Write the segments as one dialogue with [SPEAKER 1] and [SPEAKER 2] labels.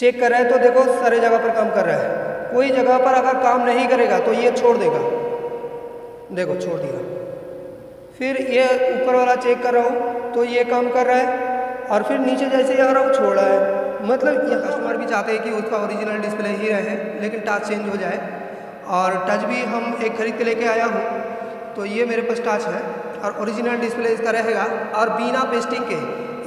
[SPEAKER 1] Check कर रहा है तो देखो सारे जगह पर काम कर रहा है। कोई जगह पर अगर काम नहीं करेगा तो ये छोड़ देगा, देखो छोड़ दिया। फिर ये ऊपर वाला चेक कर रहा हूँ तो ये काम कर रहा है, और फिर नीचे जैसे ही आ रहा हूँ छोड़ रहा है। मतलब ये कस्टमर भी चाहते हैं कि उसका ओरिजिनल डिस्प्ले ही रहे लेकिन टच चेंज हो जाए, और टच भी हम एक खरीद के लेके आया हूँ। तो ये मेरे पास टच है और ओरिजिनल डिस्प्ले इसका रहेगा, और बिना पेस्टिंग के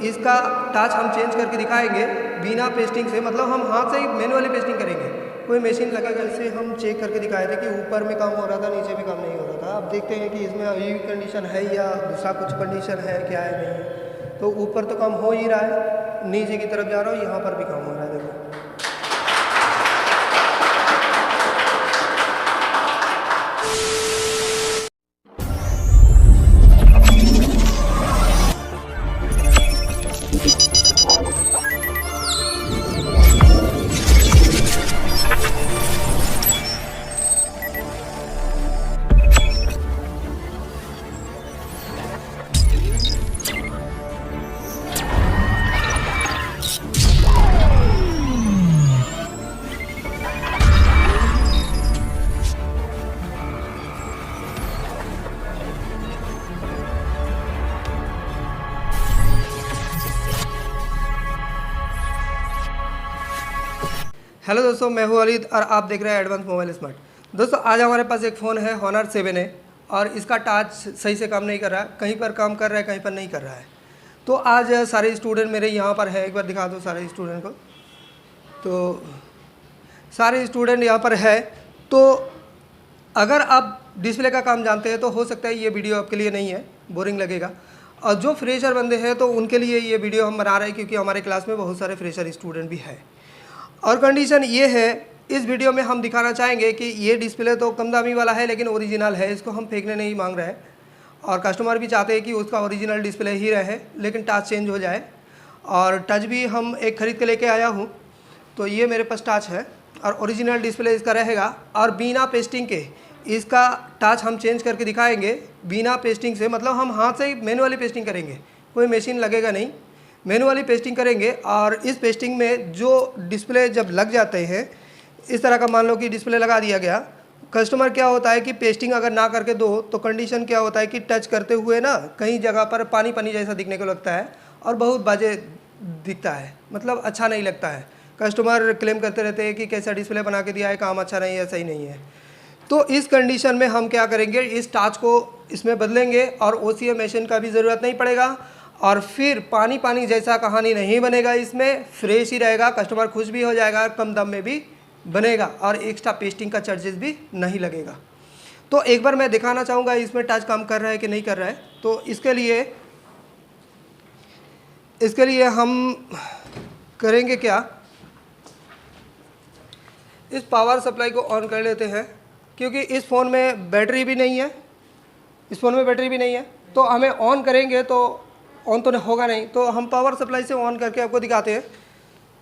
[SPEAKER 1] इसका टच हम चेंज करके दिखाएंगे बिना पेस्टिंग से। मतलब हम हाथ से ही मैनुअली पेस्टिंग करेंगे, कोई मशीन लगेगा। इसे हम चेक करके दिखाए थे कि ऊपर में काम हो रहा था, नीचे में काम नहीं हो रहा था। अब देखते हैं कि इसमें अभी कंडीशन है या दूसरा कुछ कंडीशन है, क्या है नहीं। तो ऊपर तो काम हो ही रहा है, नीचे की तरफ जा रहा हूँ, यहाँ पर भी काम हो रहा है, देखो। हेलो दोस्तों, मैं हूं वलीद और आप देख रहे हैं एडवांस मोबाइल स्मार्ट। दोस्तों आज हमारे पास एक फ़ोन है Honor 7A और इसका टच सही से काम नहीं कर रहा है, कहीं पर काम कर रहा है कहीं पर नहीं कर रहा है। तो आज सारे स्टूडेंट मेरे यहाँ पर है, एक बार दिखा दो सारे स्टूडेंट को। तो सारे स्टूडेंट यहाँ पर है। तो अगर आप डिस्प्ले का काम जानते हैं तो हो सकता है ये वीडियो आपके लिए नहीं है, बोरिंग लगेगा। और जो फ्रेशर बंदे हैं तो उनके लिए ये वीडियो हम बना रहे हैं, क्योंकि हमारे क्लास में बहुत सारे फ्रेशर स्टूडेंट भी है। और कंडीशन ये है, इस वीडियो में हम दिखाना चाहेंगे कि ये डिस्प्ले तो कम दामी वाला है लेकिन ओरिजिनल है, इसको हम फेंकने नहीं मांग रहे हैं। और कस्टमर भी चाहते हैं कि उसका ओरिजिनल डिस्प्ले ही रहे लेकिन टच चेंज हो जाए। और टच भी हम एक खरीद के लेके आया हूँ। तो ये मेरे पास टच है और ओरिजिनल डिस्प्ले इसका रहेगा, और बिना पेस्टिंग के इसका टच हम चेंज करके दिखाएंगे बिना पेस्टिंग से। मतलब हम हाथ से ही मैनुअली पेस्टिंग करेंगे, कोई मशीन लगेगा नहीं, मैनुअली पेस्टिंग करेंगे। और इस पेस्टिंग में जो डिस्प्ले जब लग जाते हैं, इस तरह का मान लो कि डिस्प्ले लगा दिया गया, कस्टमर क्या होता है कि पेस्टिंग अगर ना करके दो तो कंडीशन क्या होता है कि टच करते हुए ना कहीं जगह पर पानी पानी जैसा दिखने को लगता है और बहुत बाजे दिखता है, मतलब अच्छा नहीं लगता है। कस्टमर क्लेम करते रहते हैं कि कैसा डिस्प्ले बना के दिया है, काम अच्छा नहीं है, सही नहीं है। तो इस कंडीशन में हम क्या करेंगे, इस टच को इसमें बदलेंगे और OCA मशीन का भी ज़रूरत नहीं पड़ेगा, और फिर पानी पानी जैसा कहानी नहीं बनेगा, इसमें फ्रेश ही रहेगा, कस्टमर खुश भी हो जाएगा, कम दाम में भी बनेगा और एक्स्ट्रा पेस्टिंग का चार्जेस भी नहीं लगेगा। तो एक बार मैं दिखाना चाहूँगा इसमें टच काम कर रहा है कि नहीं कर रहा है। तो इसके लिए हम करेंगे क्या, इस पावर सप्लाई को ऑन कर लेते हैं, क्योंकि इस फ़ोन में बैटरी भी नहीं है, तो हमें ऑन करेंगे तो ऑन तो होगा नहीं। तो हम पावर सप्लाई से ऑन करके आपको दिखाते हैं।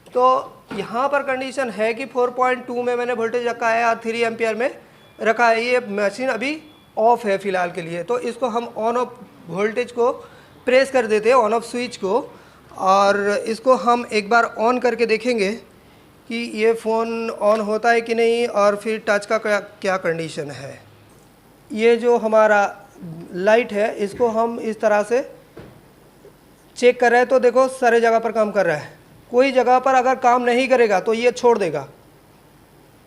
[SPEAKER 1] तो यहाँ पर कंडीशन है कि 4.2 में मैंने वोल्टेज रखा है और 3 एम्पियर में रखा है। ये मशीन अभी ऑफ है फ़िलहाल के लिए। तो इसको हम ऑन ऑफ वोल्टेज को प्रेस कर देते हैं, ऑन ऑफ स्विच को, और इसको हम एक बार ऑन करके देखेंगे कि ये फ़ोन ऑन होता है कि नहीं, और फिर टच का क्या कंडीशन है। ये जो हमारा लाइट है इसको हम इस तरह से चेक कर रहे हैं तो देखो सारे जगह पर काम कर रहा है। कोई जगह पर अगर काम नहीं करेगा तो ये छोड़ देगा,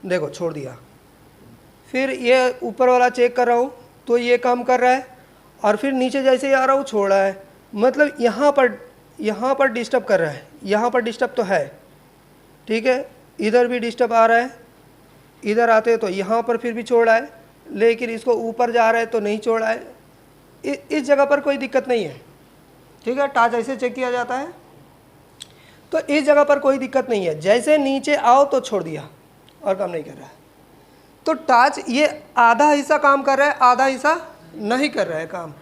[SPEAKER 1] देखो छोड़ दिया। फिर ये ऊपर वाला चेक कर रहा हूँ तो ये काम कर रहा है, और फिर नीचे जैसे ही आ रहा हूँ छोड़ रहा है। मतलब यहाँ पर डिस्टर्ब कर रहा है, यहाँ पर डिस्टर्ब तो है, ठीक है। इधर भी डिस्टर्ब आ रहा है, इधर आते तो यहाँ पर फिर भी छोड़ रहा है, लेकिन इसको ऊपर जा रहा है तो नहीं छोड़ रहा है। इस जगह पर कोई दिक्कत नहीं है, ठीक है। टच ऐसे चेक किया जाता है तो इस जगह पर कोई दिक्कत नहीं है। जैसे नीचे आओ तो छोड़ दिया और काम नहीं कर रहा है। तो टच ये आधा हिस्सा काम कर रहा है, आधा हिस्सा नहीं कर रहा है काम।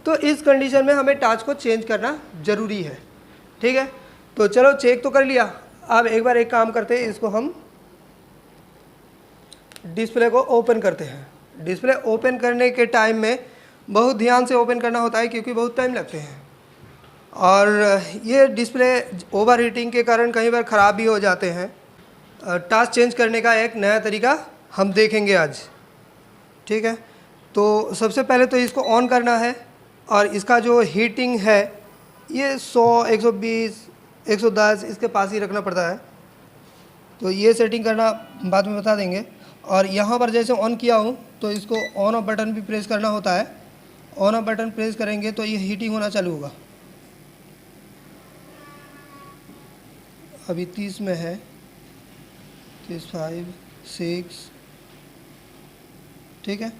[SPEAKER 1] तो इस कंडीशन में हमें टच को चेंज करना ज़रूरी है, ठीक है। तो चलो चेक तो कर लिया, अब एक बार एक काम करते हैं, इसको हम डिस्प्ले को ओपन करते हैं। डिस्प्ले ओपन करने के टाइम में बहुत ध्यान से ओपन करना होता है, क्योंकि बहुत टाइम लगते हैं। और ये डिस्प्ले ओवर हीटिंग के कारण कई बार ख़राब भी हो जाते हैं। टास्क चेंज करने का एक नया तरीका हम देखेंगे आज, ठीक है। तो सबसे पहले तो इसको ऑन करना है और इसका जो हीटिंग है ये 100, 120, 110 इसके पास ही रखना पड़ता है। तो ये सेटिंग करना बाद में बता देंगे। और यहाँ पर जैसे ऑन किया हूँ तो इसको ऑन ऑफ बटन भी प्रेस करना होता है। ऑन ऑफ बटन प्रेस करेंगे तो ये हीटिंग होना चालू होगा। अभी 30 में है, 35, 6, ठीक है।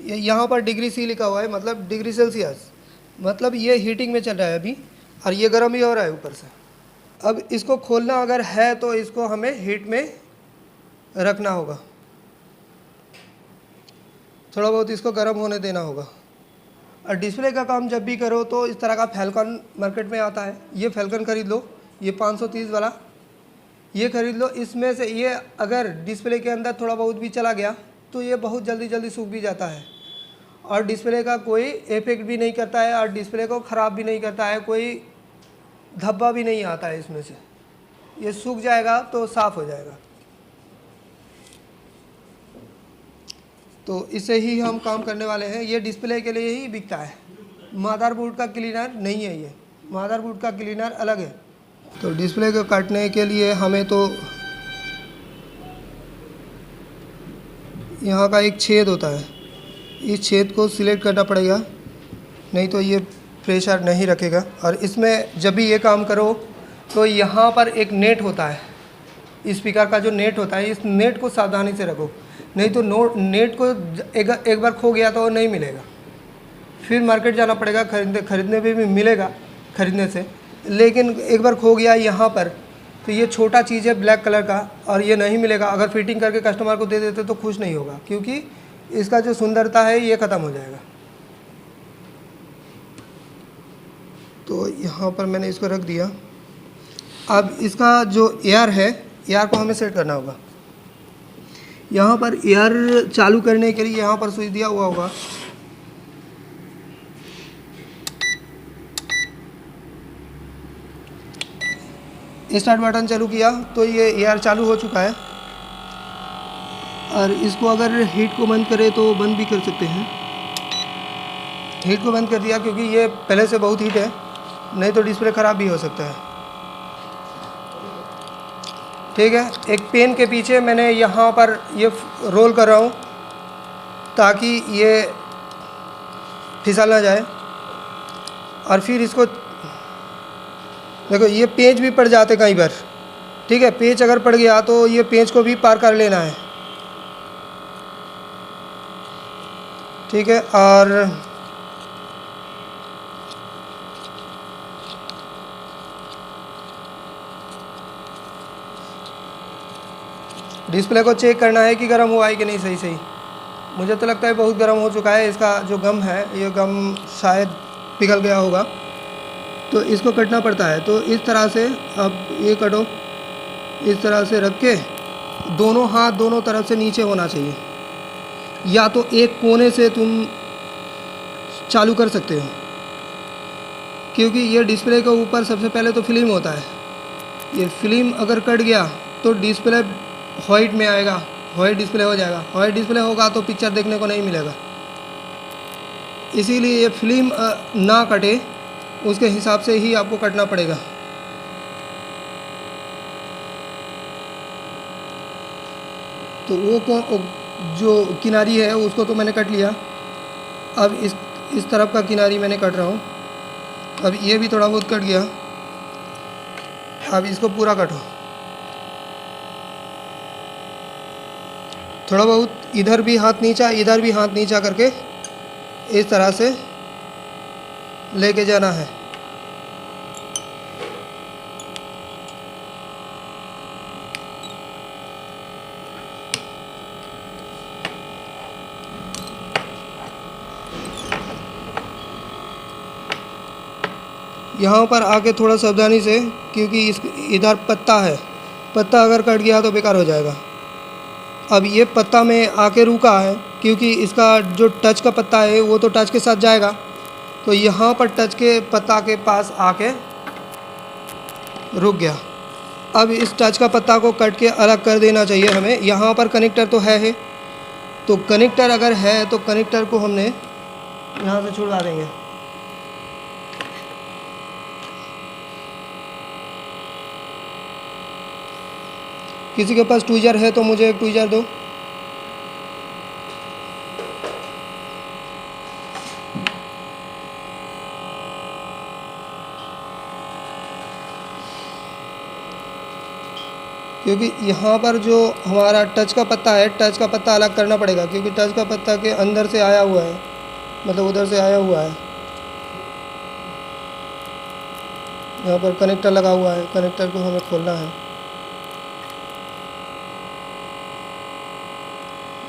[SPEAKER 1] ये यहाँ पर डिग्री सी लिखा हुआ है, मतलब डिग्री सेल्सियस, मतलब ये हीटिंग में चल रहा है अभी, और ये गर्म भी हो रहा है ऊपर से। अब इसको खोलना अगर है तो इसको हमें हीट में रखना होगा, थोड़ा बहुत इसको गर्म होने देना होगा। और डिस्प्ले का काम जब भी करो तो इस तरह का फैल्कन मार्केट में आता है, ये फैल्कन खरीद लो, ये 530 वाला ये खरीद लो। इसमें से ये अगर डिस्प्ले के अंदर थोड़ा बहुत भी चला गया तो ये बहुत जल्दी सूख भी जाता है और डिस्प्ले का कोई इफेक्ट भी नहीं करता है और डिस्प्ले को ख़राब भी नहीं करता है, कोई धब्बा भी नहीं आता है इसमें से। ये सूख जाएगा तो साफ़ हो जाएगा। तो इससे ही हम काम करने वाले हैं। ये डिस्प्ले के लिए ही बिकता है, मदरबोर्ड का क्लीनर नहीं है, ये मदरबोर्ड का क्लीनर अलग है। तो डिस्प्ले को काटने के लिए हमें तो यहाँ का एक छेद होता है, इस छेद को सिलेक्ट करना पड़ेगा, नहीं तो ये प्रेशर नहीं रखेगा। और इसमें जब भी ये काम करो तो यहाँ पर एक नेट होता है, स्पीकर का जो नेट होता है, इस नेट को सावधानी से रखो, नहीं तो नेट को एक बार खो गया तो नहीं मिलेगा, फिर मार्केट जाना पड़ेगा, खरीदने पे भी मिलेगा खरीदने से, लेकिन एक बार खो गया यहाँ पर तो ये छोटा चीज़ है ब्लैक कलर का और ये नहीं मिलेगा। अगर फिटिंग करके कस्टमर को दे देते तो खुश नहीं होगा, क्योंकि इसका जो सुंदरता है ये ख़त्म हो जाएगा। तो यहाँ पर मैंने इसको रख दिया। अब इसका जो एयर है, एयर को हमें सेट करना होगा। यहाँ पर एयर चालू करने के लिए यहाँ पर स्विच दिया हुआ होगा। स्टार्ट बटन चालू किया तो ये एयर चालू हो चुका है। और इसको अगर हीट को बंद करें तो बंद भी कर सकते हैं। हीट को बंद कर दिया क्योंकि ये पहले से बहुत हीट है, नहीं तो डिस्प्ले ख़राब भी हो सकता है, ठीक है। एक पेन के पीछे मैंने यहाँ पर ये रोल कर रहा हूँ ताकि ये फिसल ना जाए। और फिर इसको देखो, ये पेंच भी पड़ जाते कई बार, ठीक है। पेंच अगर पड़ गया तो ये पेंच को भी पार कर लेना है, ठीक है। और डिस्प्ले को चेक करना है कि गर्म हुआ है कि नहीं सही। मुझे तो लगता है बहुत गर्म हो चुका है। इसका जो गम है, ये गम शायद पिघल गया होगा, तो इसको कटना पड़ता है। तो इस तरह से अब ये कटो, इस तरह से रख के दोनों हाथ दोनों तरफ से नीचे होना चाहिए, या तो एक कोने से तुम चालू कर सकते हो, क्योंकि ये डिस्प्ले के ऊपर सबसे पहले तो फिल्म होता है। ये फिल्म अगर कट गया तो डिस्प्ले वाइट में आएगा, वाइट डिस्प्ले हो जाएगा। वाइट डिस्प्ले होगा तो पिक्चर देखने को नहीं मिलेगा। इसीलिए ये फिल्म ना कटे, उसके हिसाब से ही आपको कटना पड़ेगा। तो वो जो किनारी है उसको तो मैंने कट लिया। अब इस तरफ का किनारी मैंने कट रहा हूँ। अब ये भी थोड़ा बहुत कट गया। अब इसको पूरा कटो, थोड़ा बहुत इधर भी हाथ नीचा, इधर भी हाथ नीचा करके इस तरह से लेके जाना है। यहाँ पर आके थोड़ा सावधानी से, क्योंकि इधर पत्ता है, पत्ता अगर कट गया तो बेकार हो जाएगा। अब ये पत्ता में आके रुका है क्योंकि इसका जो टच का पत्ता है वो तो टच के साथ जाएगा, तो यहाँ पर टच के पत्ता के पास आके रुक गया। अब इस टच का पत्ता को कट के अलग कर देना चाहिए हमें। यहाँ पर कनेक्टर तो है, तो कनेक्टर अगर है तो कनेक्टर को हमने यहाँ से छुड़वा देंगे। किसी के पास ट्वीजर है तो मुझे एक ट्वीजर दो। क्योंकि यहाँ पर जो हमारा टच का पत्ता है, टच का पत्ता अलग करना पड़ेगा, क्योंकि टच का पत्ता के अंदर से आया हुआ है, मतलब उधर से आया हुआ है। यहाँ पर कनेक्टर लगा हुआ है, कनेक्टर को हमें खोलना है।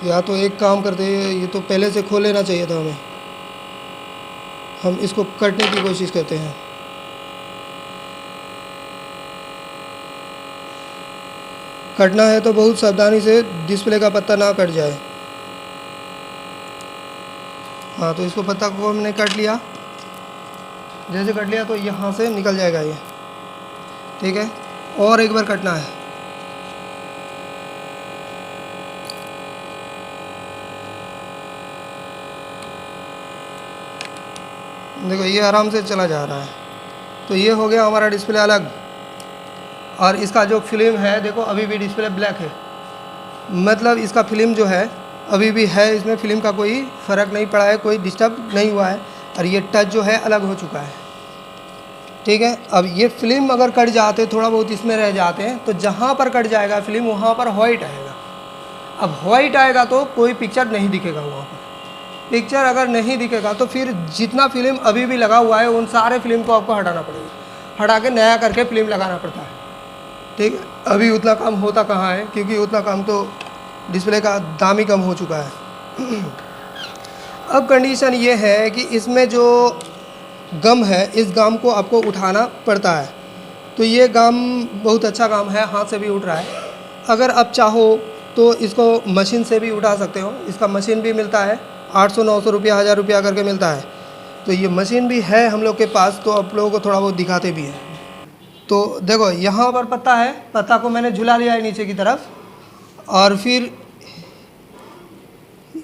[SPEAKER 1] या तो एक काम करते हैं, ये तो पहले से खोल लेना चाहिए था हमें। हम इसको कटने की कोशिश करते हैं। कटना है तो बहुत सावधानी से, डिस्प्ले का पत्ता ना कट जाए। हाँ, तो इसको पत्ता को हमने कट लिया। जैसे कट लिया तो यहाँ से निकल जाएगा ये, ठीक है। और एक बार कटना है। देखो ये आराम से चला जा रहा है। तो ये हो गया हमारा डिस्प्ले अलग। और इसका जो फिल्म है देखो, अभी भी डिस्प्ले ब्लैक है, मतलब इसका फिल्म जो है अभी भी है, इसमें फिल्म का कोई फ़र्क नहीं पड़ा है, कोई डिस्टर्ब नहीं हुआ है। और ये टच जो है अलग हो चुका है, ठीक है। अब ये फिल्म अगर कट जाते, थोड़ा बहुत इसमें रह जाते हैं, तो जहाँ पर कट जाएगा फिल्म वहाँ पर वाइट आएगा। अब वाइट आएगा तो कोई पिक्चर नहीं दिखेगा वहाँ पर। पिक्चर अगर नहीं दिखेगा तो फिर जितना फिल्म अभी भी लगा हुआ है उन सारे फिल्म को आपको हटाना पड़ेगा, हटा के नया करके फिल्म लगाना पड़ता है, ठीक है। अभी उतना काम होता कहाँ है, क्योंकि उतना काम तो डिस्प्ले का दाम ही कम हो चुका है। अब कंडीशन ये है कि इसमें जो गम है, इस गम को आपको उठाना पड़ता है। तो ये गम बहुत अच्छा काम है, हाथ से भी उठ रहा है। अगर आप चाहो तो इसको मशीन से भी उठा सकते हो। इसका मशीन भी मिलता है, 800-900 रुपया, 1000 रुपया करके मिलता है। तो ये मशीन भी है हम लोग के पास, तो आप लोगों को थोड़ा बहुत दिखाते भी हैं। तो देखो यहाँ पर पत्ता है, पत्ता को मैंने झुला लिया है नीचे की तरफ। और फिर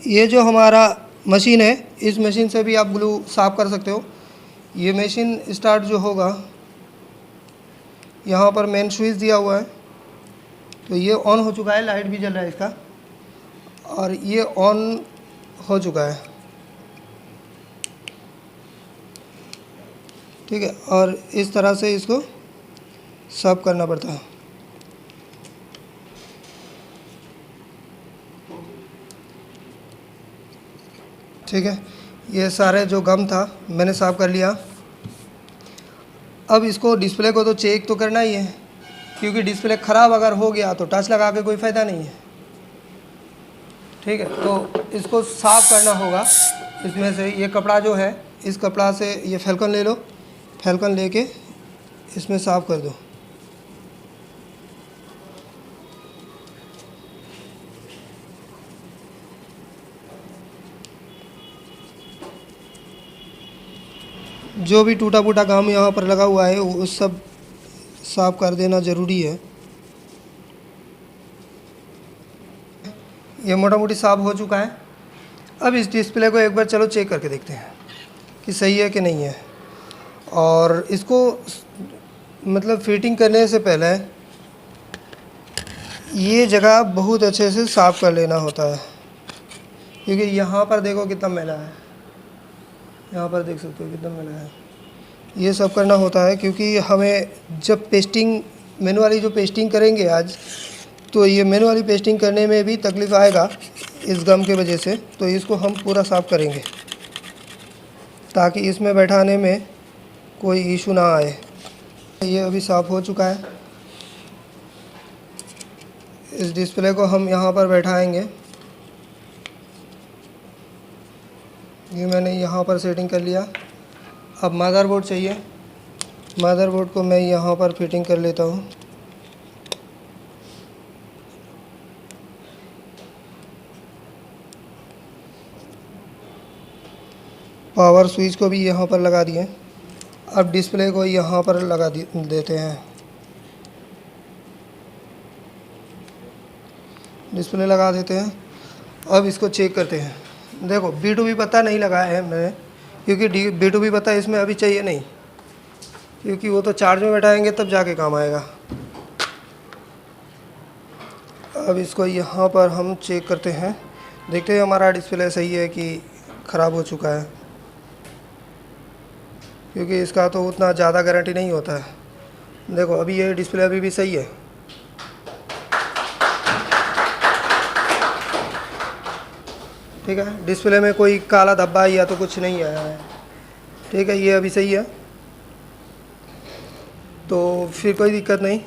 [SPEAKER 1] ये जो हमारा मशीन है, इस मशीन से भी आप ग्लू साफ़ कर सकते हो। ये मशीन स्टार्ट जो होगा, यहाँ पर मेन स्विच दिया हुआ है, तो ये ऑन हो चुका है, लाइट भी जल रहा है इसका, और ये ऑन हो चुका है, ठीक है। और इस तरह से इसको साफ करना पड़ता है, ठीक है। ये सारे जो गम था मैंने साफ़ कर लिया। अब इसको डिस्प्ले को तो चेक तो करना ही है, क्योंकि डिस्प्ले ख़राब अगर हो गया तो टच लगा के कोई फ़ायदा नहीं है, ठीक है। तो इसको साफ़ करना होगा। इसमें से ये कपड़ा जो है, इस कपड़ा से ये फैल्कन ले लो, फैल्कन लेके इसमें साफ़ कर दो। जो भी टूटा फूटा काम यहाँ पर लगा हुआ है वो सब साफ़ कर देना ज़रूरी है। ये मोटा मोटी साफ़ हो चुका है। अब इस डिस्प्ले को एक बार चलो चेक करके देखते हैं कि सही है कि नहीं है। और इसको मतलब फिटिंग करने से पहले ये जगह बहुत अच्छे से साफ़ कर लेना होता है, क्योंकि यहाँ पर देखो कितना मैला है, यहाँ पर देख सकते हो कितना मैला है। ये सब करना होता है क्योंकि हमें जब पेस्टिंग मैनुअली जो पेस्टिंग करेंगे आज, तो ये मैनुअली पेस्टिंग करने में भी तकलीफ़ आएगा इस गम के वजह से। तो इसको हम पूरा साफ़ करेंगे ताकि इसमें बैठाने में कोई इशू ना आए। ये अभी साफ़ हो चुका है। इस डिस्प्ले को हम यहाँ पर बैठाएंगे। ये मैंने यहाँ पर सेटिंग कर लिया। अब मदरबोर्ड चाहिए, मदरबोर्ड को मैं यहाँ पर फिटिंग कर लेता हूँ। पावर स्विच को भी यहाँ पर लगा दिए। अब डिस्प्ले को यहाँ पर लगा देते हैं। डिस्प्ले लगा देते हैं। अब इसको चेक करते हैं। देखो B2B पत्ता नहीं लगाया है मैंने, क्योंकि B2B पत्ता इसमें अभी चाहिए नहीं, क्योंकि वो तो चार्ज में बैठाएंगे तब जाके काम आएगा। अब इसको यहाँ पर हम चेक करते हैं, देखते हैं हमारा डिस्प्ले सही है कि ख़राब हो चुका है, क्योंकि इसका तो उतना ज़्यादा गारंटी नहीं होता है। देखो अभी ये डिस्प्ले अभी भी सही है। ठीक है, डिस्प्ले में कोई काला धब्बा या तो कुछ नहीं आया है। ठीक है, ये अभी सही है, तो फिर कोई दिक्कत नहीं।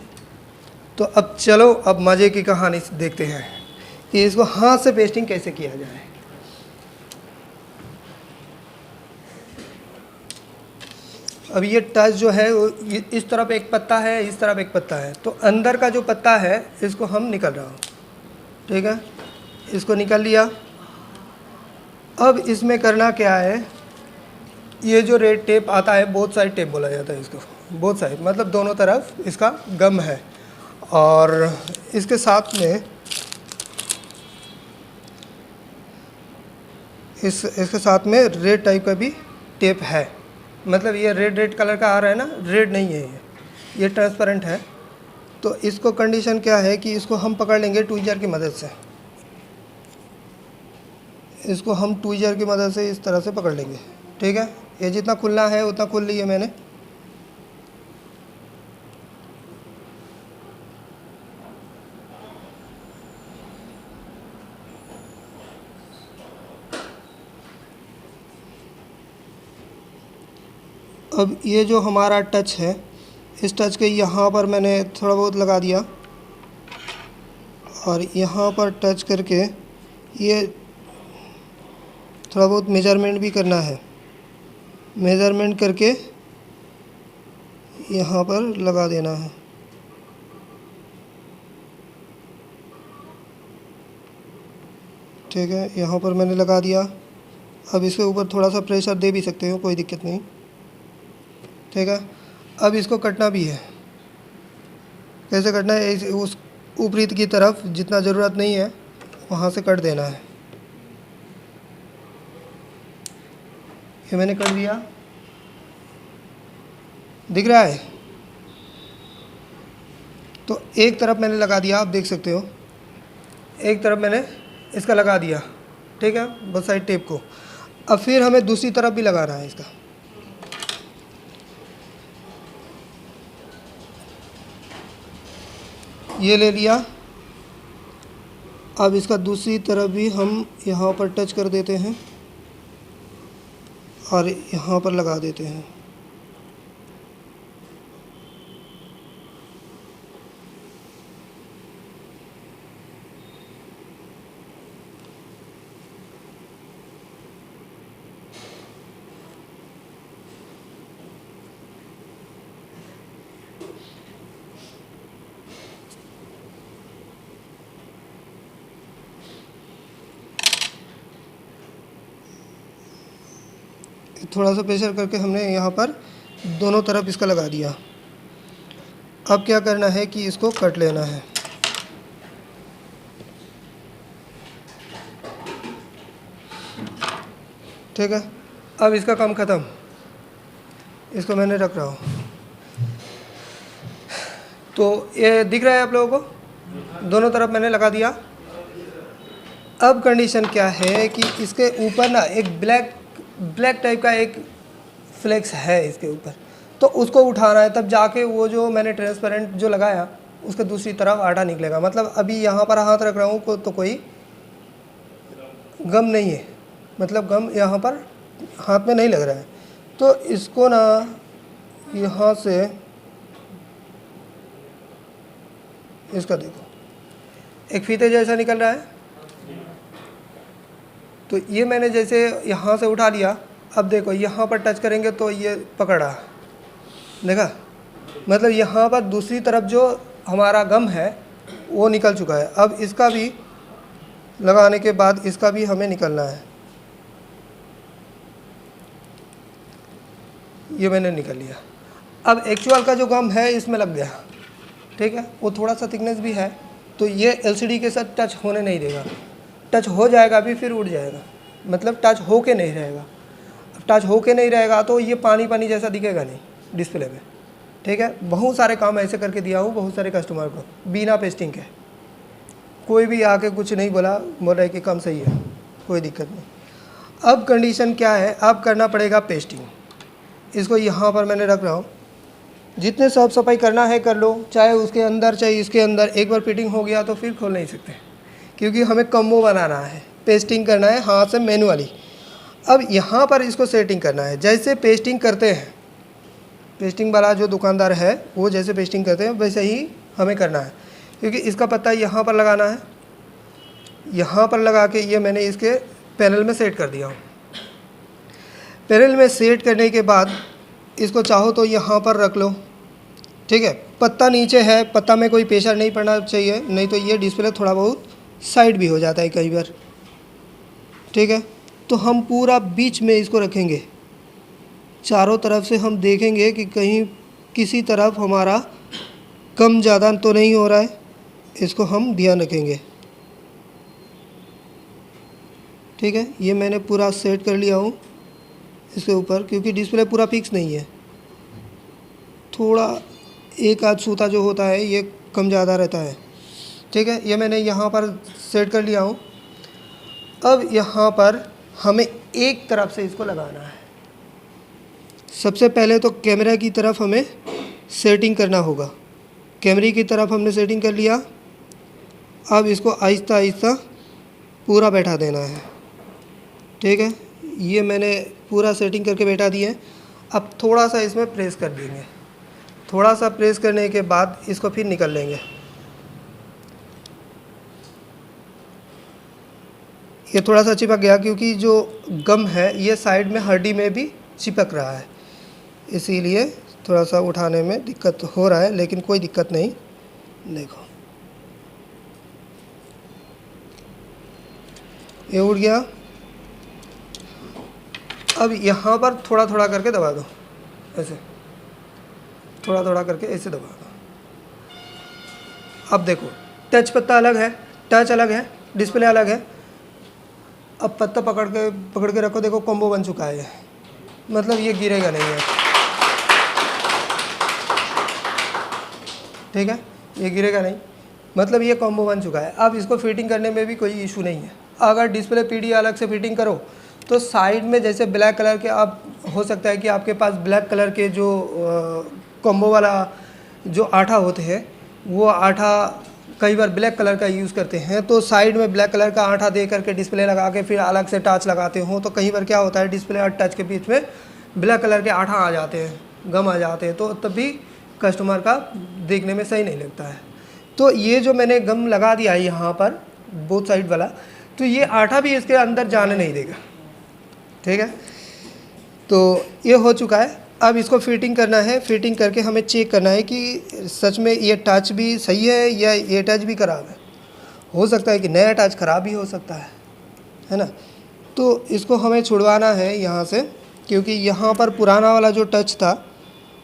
[SPEAKER 1] तो अब चलो अब मज़े की कहानी देखते हैं कि इसको हाथ से पेस्टिंग कैसे किया जाए। अब ये टच जो है वो इस तरफ एक पत्ता है, इस तरफ एक पत्ता है, तो अंदर का जो पत्ता है इसको हम निकल रहा हूँ। ठीक है, इसको निकल लिया। अब इसमें करना क्या है, ये जो रेड टेप आता है, बोथ साइड टेप बोला जाता है इसको, बोथ साइड मतलब दोनों तरफ इसका गम है। और इसके साथ में इसके साथ में रेड टाइप का भी टेप है, मतलब ये रेड कलर का आ रहा है ना, रेड नहीं है ये ट्रांसपेरेंट है। तो इसको कंडीशन क्या है कि इसको हम पकड़ लेंगे ट्वीजर की मदद से। इसको हम ट्वीजर की मदद से इस तरह से पकड़ लेंगे। ठीक है, ये जितना खुलना है उतना खुल लिया मैंने। अब ये जो हमारा टच है, इस टच के यहाँ पर मैंने थोड़ा बहुत लगा दिया, और यहाँ पर टच करके ये थोड़ा बहुत मेजरमेंट भी करना है। मेजरमेंट करके यहाँ पर लगा देना है। ठीक है, यहाँ पर मैंने लगा दिया। अब इसके ऊपर थोड़ा सा प्रेशर दे भी सकते हो, कोई दिक्कत नहीं। ठीक है, अब इसको कटना भी है। कैसे कटना है, उस ऊपरी की तरफ जितना ज़रूरत नहीं है वहाँ से कट देना है। ये मैंने कर दिया, दिख रहा है। तो एक तरफ मैंने लगा दिया, आप देख सकते हो, एक तरफ मैंने इसका लगा दिया। ठीक है, बहुत सारी टेप को। अब फिर हमें दूसरी तरफ भी लगाना है इसका। ये ले लिया। अब इसका दूसरी तरफ भी हम यहाँ पर टच कर देते हैं और यहाँ पर लगा देते हैं। थोड़ा सा प्रेशर करके हमने यहाँ पर दोनों तरफ इसका लगा दिया। अब क्या करना है कि इसको कट लेना है। ठीक है, अब इसका काम ख़त्म। इसको मैंने रख रहा हूँ। तो ये दिख रहा है आप लोगों को, दोनों तरफ मैंने लगा दिया। अब कंडीशन क्या है कि इसके ऊपर ना एक ब्लैक टाइप का एक फ्लेक्स है इसके ऊपर, तो उसको उठाना है, तब जाके वो जो मैंने ट्रांसपेरेंट जो लगाया उसके दूसरी तरफ आटा निकलेगा। मतलब अभी यहाँ पर हाथ रख रहा हूँ तो कोई गम नहीं है, मतलब गम यहाँ पर हाथ में नहीं लग रहा है। तो इसको ना यहाँ से इसका देखो एक फीते जैसा निकल रहा है। तो ये मैंने जैसे यहाँ से उठा लिया, अब देखो यहाँ पर टच करेंगे तो ये पकड़ा, देखा, मतलब यहाँ पर दूसरी तरफ जो हमारा गम है वो निकल चुका है। अब इसका भी लगाने के बाद इसका भी हमें निकलना है। ये मैंने निकाल लिया। अब एक्चुअल का जो गम है इसमें लग गया, ठीक है, वो थोड़ा सा थिकनेस भी है, तो ये एलसीडी के साथ टच होने नहीं देगा। टच हो जाएगा भी फिर उड़ जाएगा, मतलब टच हो के नहीं रहेगा। टच हो के नहीं रहेगा तो ये पानी पानी जैसा दिखेगा नहीं डिस्प्ले में, ठीक है। बहुत सारे काम ऐसे करके दिया हूँ बहुत सारे कस्टमर को बिना पेस्टिंग के। कोई भी आके कुछ नहीं बोला, बोल रहे कि काम सही है, कोई दिक्कत नहीं। अब कंडीशन क्या है, अब करना पड़ेगा पेस्टिंग। इसको यहाँ पर मैंने रख रहा हूँ, जितने साफ सफाई करना है कर लो, चाहे उसके अंदर चाहे इसके अंदर। एक बार फिटिंग हो गया तो फिर खोल नहीं सकते, क्योंकि हमें कम्बो बनाना है, पेस्टिंग करना है हाथ से मैनुअली। अब यहाँ पर इसको सेटिंग करना है, जैसे पेस्टिंग करते हैं, पेस्टिंग वाला जो दुकानदार है वो जैसे पेस्टिंग करते हैं वैसे ही हमें करना है। क्योंकि इसका पत्ता यहाँ पर लगाना है, यहाँ पर लगा के ये मैंने इसके पैनल में सेट कर दिया हूँ। पैनल में सेट करने के बाद इसको चाहो तो यहाँ पर रख लो, ठीक है। पत्ता नीचे है, पत्ता में कोई प्रेशर नहीं पड़ना चाहिए, नहीं तो ये डिस्प्ले थोड़ा बहुत साइड भी हो जाता है कई बार, ठीक है। तो हम पूरा बीच में इसको रखेंगे, चारों तरफ से हम देखेंगे कि कहीं किसी तरफ हमारा कम ज़्यादा तो नहीं हो रहा है, इसको हम ध्यान रखेंगे, ठीक है। ये मैंने पूरा सेट कर लिया हूँ इसके ऊपर, क्योंकि डिस्प्ले पूरा फिक्स नहीं है, थोड़ा एक आध सूता जो होता है ये कम ज़्यादा रहता है, ठीक है। ये मैंने यहाँ पर सेट कर लिया हूँ। अब यहाँ पर हमें एक तरफ से इसको लगाना है। सबसे पहले तो कैमरा की तरफ हमें सेटिंग करना होगा, कैमरे की तरफ हमने सेटिंग कर लिया। अब इसको आहिस्ता आहिस्ता पूरा बैठा देना है, ठीक है। ये मैंने पूरा सेटिंग करके बैठा दिया है। अब थोड़ा सा इसमें प्रेस कर देंगे, थोड़ा सा प्रेस करने के बाद इसको फिर निकल लेंगे। ये थोड़ा सा चिपक गया, क्योंकि जो गम है ये साइड में हड्डी में भी चिपक रहा है, इसीलिए थोड़ा सा उठाने में दिक्कत हो रहा है, लेकिन कोई दिक्कत नहीं। देखो ये उड़ गया। अब यहाँ पर थोड़ा थोड़ा करके दबा दो, ऐसे थोड़ा थोड़ा करके ऐसे दबा दो। अब देखो टच पत्ता अलग है, टच अलग है, डिस्प्ले अलग है। अब पत्ता पकड़ के रखो, देखो कॉम्बो बन चुका है, मतलब ये गिरेगा नहीं है, ठीक है, ये गिरेगा नहीं, मतलब ये कॉम्बो बन चुका है। अब इसको फिटिंग करने में भी कोई इशू नहीं है। अगर डिस्प्ले पीडी अलग से फिटिंग करो तो साइड में जैसे ब्लैक कलर के, आप हो सकता है कि आपके पास ब्लैक कलर के जो कॉम्बो वाला जो आठा होते हैं, वो आठा कई बार ब्लैक कलर का यूज़ करते हैं, तो साइड में ब्लैक कलर का आठा दे करके डिस्प्ले लगा के फिर अलग से टच लगाते हो, तो कई बार क्या होता है डिस्प्ले और टच के बीच में ब्लैक कलर के आठा आ जाते हैं, गम आ जाते हैं, तो तब भी कस्टमर का देखने में सही नहीं लगता है। तो ये जो मैंने गम लगा दिया है यहाँ पर बोथ साइड वाला, तो ये आठा भी इसके अंदर जाने नहीं देगा, ठीक है। तो ये हो चुका है। अब इसको फिटिंग करना है, फिटिंग करके हमें चेक करना है कि सच में ये टच भी सही है या ये टच भी ख़राब है। हो सकता है कि नया टच ख़राब भी हो सकता है ना। तो इसको हमें छुड़वाना है यहाँ से, क्योंकि यहाँ पर पुराना वाला जो टच था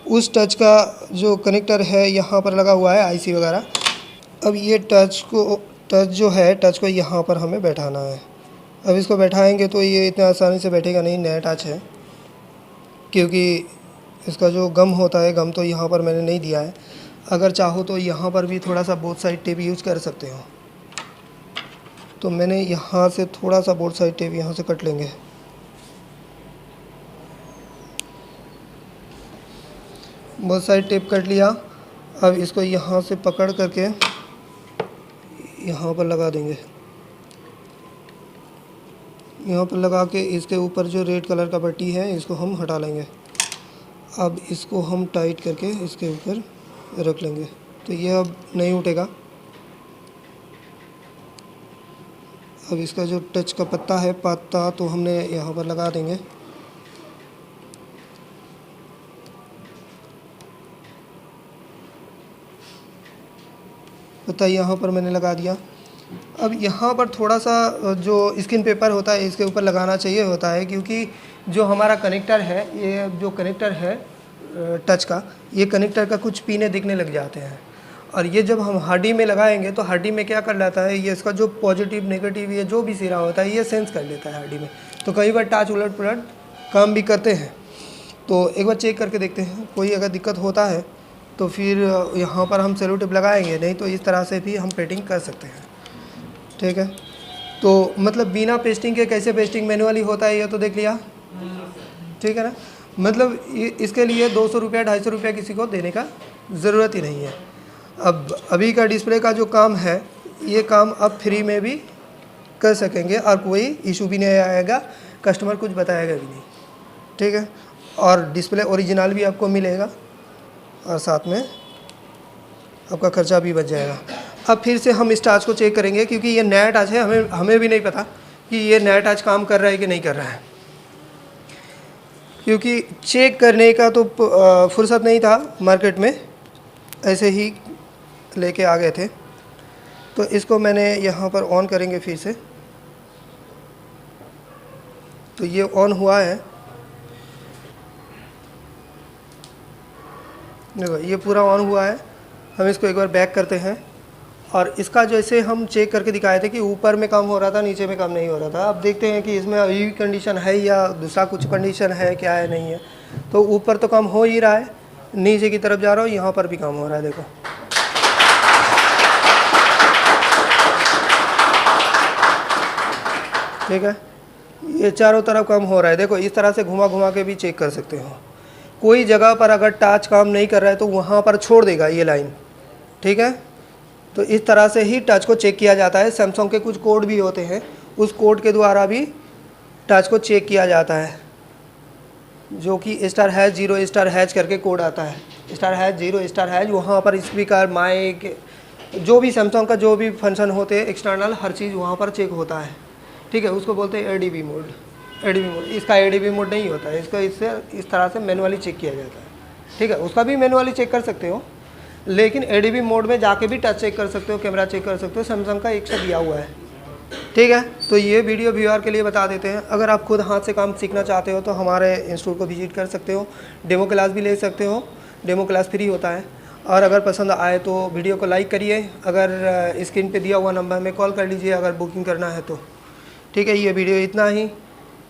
[SPEAKER 1] उस टच का जो कनेक्टर है यहाँ पर लगा हुआ है, आईसी वगैरह। अब ये टच जो है टच को यहाँ पर हमें बैठाना है। अब इसको बैठाएंगे तो ये इतना आसानी से बैठेगा नहीं, नया टच है, क्योंकि इसका जो गम होता है, गम तो यहाँ पर मैंने नहीं दिया है। अगर चाहो तो यहाँ पर भी थोड़ा सा बोथ साइड टेप यूज़ कर सकते हो। तो मैंने यहाँ से थोड़ा सा बोथ साइड टेप यहाँ से कट लेंगे। बोथ साइड टेप कट लिया। अब इसको यहाँ से पकड़ करके यहाँ पर लगा देंगे। यहाँ पर लगा के इसके ऊपर जो रेड कलर का पट्टी है इसको हम हटा लेंगे। अब इसको हम टाइट करके इसके ऊपर रख लेंगे, तो ये अब नहीं उठेगा। अब इसका जो टच का पत्ता है, तो हमने यहाँ पर लगा देंगे। पत्ता यहाँ पर मैंने लगा दिया। अब यहाँ पर थोड़ा सा जो स्क्रीन पेपर होता है इसके ऊपर लगाना चाहिए होता है, क्योंकि जो हमारा कनेक्टर है, ये जो कनेक्टर है टच का, ये कनेक्टर का कुछ पीने दिखने लग जाते हैं। और ये जब हम हड्डी में लगाएंगे तो हड्डी में क्या कर लेता है, ये इसका जो पॉजिटिव नेगेटिव ये जो भी सिरा होता है ये सेंस कर लेता है हड्डी में। तो कई बार टच उलट पुलट काम भी करते हैं। तो एक बार चेक करके देखते हैं, कोई अगर दिक्कत होता है तो फिर यहाँ पर हम सेलो टेप लगाएंगे, नहीं तो इस तरह से भी हम पेस्टिंग कर सकते हैं। ठीक है, तो मतलब बिना पेस्टिंग के कैसे पेस्टिंग मैनुअली होता है ये तो देख लिया। ठीक है ना, मतलब इसके लिए 200 रुपया 250 रुपया किसी को देने का ज़रूरत ही नहीं है। अब अभी का डिस्प्ले का जो काम है ये काम अब फ्री में भी कर सकेंगे और कोई इशू भी नहीं आएगा, कस्टमर कुछ बताएगा भी नहीं। ठीक है, और डिस्प्ले ओरिजिनल भी आपको मिलेगा और साथ में आपका खर्चा भी बच जाएगा। अब फिर से हम इस टच को चेक करेंगे, क्योंकि ये नया टच है, हमें भी नहीं पता कि ये नया टच काम कर रहा है कि नहीं कर रहा है, क्योंकि चेक करने का तो फुर्सत नहीं था, मार्केट में ऐसे ही लेके आ गए थे। तो इसको मैंने यहाँ पर ऑन करेंगे फिर से, तो ये ऑन हुआ है। देखो ये पूरा ऑन हुआ है। हम इसको एक बार बैक करते हैं और इसका जैसे हम चेक करके दिखाए थे कि ऊपर में काम हो रहा था, नीचे में काम नहीं हो रहा था। अब देखते हैं कि इसमें अभी कंडीशन है या दूसरा कुछ कंडीशन है, क्या है नहीं है। तो ऊपर तो काम हो ही रहा है, नीचे की तरफ जा रहा हूँ, यहाँ पर भी काम हो रहा है। देखो ठीक है, ये चारों तरफ काम हो रहा है। देखो इस तरह से घुमा घुमा के भी चेक कर सकते हो। कोई जगह पर अगर टच काम नहीं कर रहा है तो वहाँ पर छोड़ देगा ये लाइन। ठीक है, तो इस तरह से ही टच को चेक किया जाता है। सैमसंग के कुछ कोड भी होते हैं, उस कोड के द्वारा भी टच को चेक किया जाता है, जो कि *0* करके कोड आता है। *0* वहाँ पर स्पीकर, माइक, जो भी सैमसंग का जो भी फंक्शन होते हैं एक्सटर्नल, हर चीज़ वहाँ पर चेक होता है। ठीक है, उसको बोलते हैं ADB मोड। इसका ADB मोड नहीं होता है, इसको इससे इस तरह से मैनुअली चेक किया जाता है। ठीक है, उसका भी मैनुअली चेक कर सकते हो, लेकिन ADB मोड में जाके भी टच चेक कर सकते हो, कैमरा चेक कर सकते हो। सैमसंग का एक से दिया हुआ है। ठीक है, तो ये वीडियो व्यूअर के लिए बता देते हैं। अगर आप खुद हाथ से काम सीखना चाहते हो तो हमारे इंस्टीट्यूट को विजिट कर सकते हो, डेमो क्लास भी ले सकते हो। डेमो क्लास फ्री होता है। और अगर पसंद आए तो वीडियो को लाइक करिए, अगर स्क्रीन पे दिया हुआ नंबर में कॉल कर लीजिए अगर बुकिंग करना है तो। ठीक है, ये वीडियो इतना ही।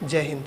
[SPEAKER 1] जय हिंद।